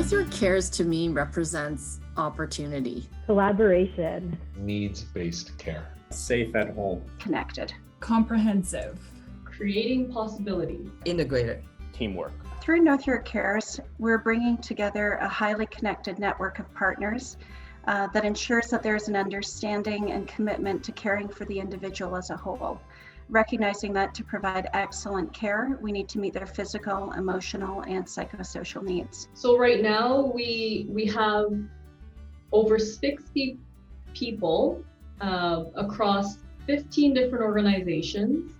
North York Cares to me represents opportunity, collaboration, needs-based care, safe at home, connected, comprehensive, creating possibility, integrated, teamwork. Through North York Cares, we're bringing together a highly connected network of partners that ensures that there's an understanding and commitment to caring for the individual as a whole. Recognizing that to provide excellent care, we need to meet their physical, emotional, and psychosocial needs. So right now we have over 60 people across 15 different organizations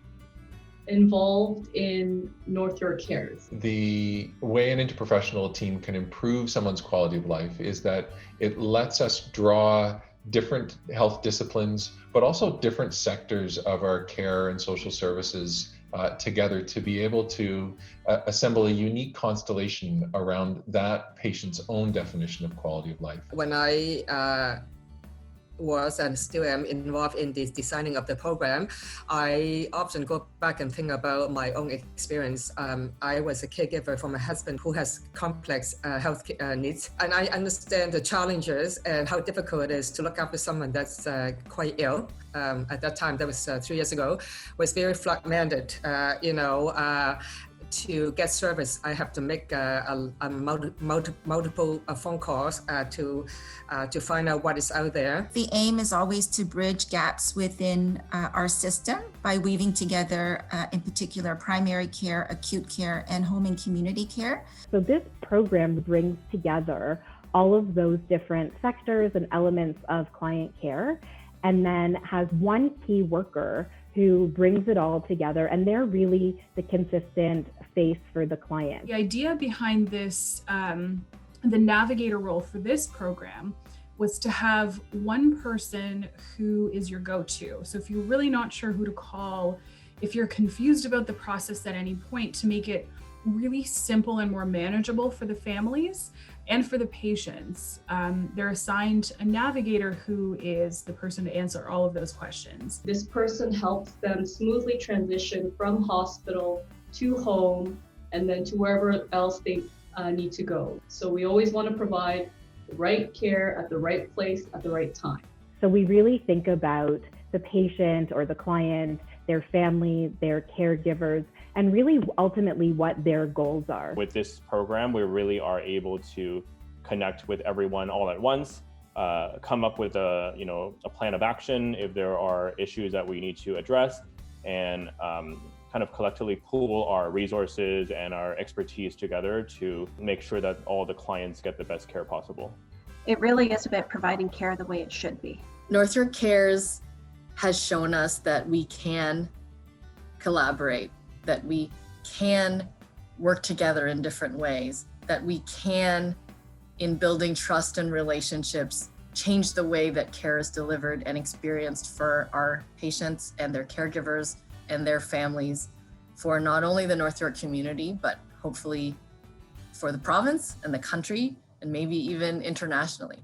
involved in North York Cares. The way an interprofessional team can improve someone's quality of life is that it lets us draw different health disciplines, but also different sectors of our care and social services together to be able to assemble a unique constellation around that patient's own definition of quality of life. When I was and still am involved in the designing of the program, I often go back and think about my own experience. I was a caregiver for my husband who has complex health needs, and I understand the challenges and how difficult it is to look after someone that's quite ill. At that time, that was 3 years ago, was very fragmented. To get service, I have to make multiple phone calls to find out what is out there. The aim is always to bridge gaps within our system by weaving together, in particular, primary care, acute care, and home and community care. So this program brings together all of those different sectors and elements of client care, and then has one key worker who brings it all together, and they're really the consistent face for the client. The idea behind this, the navigator role for this program, was to have one person who is your go-to. So if you're really not sure who to call, if you're confused about the process at any point, to make it really simple and more manageable for the families and for the patients, they're assigned a navigator who is the person to answer all of those questions. This person helps them smoothly transition from hospital to home and then to wherever else they need to go. So we always want to provide the right care at the right place at the right time. So we really think about the patient or the client, their family, their caregivers, and really ultimately what their goals are. With this program, we really are able to connect with everyone all at once, come up with a plan of action if there are issues that we need to address, and kind of collectively pool our resources and our expertise together to make sure that all the clients get the best care possible. It really is about providing care the way it should be. North York Cares has shown us that we can collaborate, that we can work together in different ways, that we can, in building trust and relationships, change the way that care is delivered and experienced for our patients and their caregivers and their families, for not only the North York community, but hopefully for the province and the country, and maybe even internationally.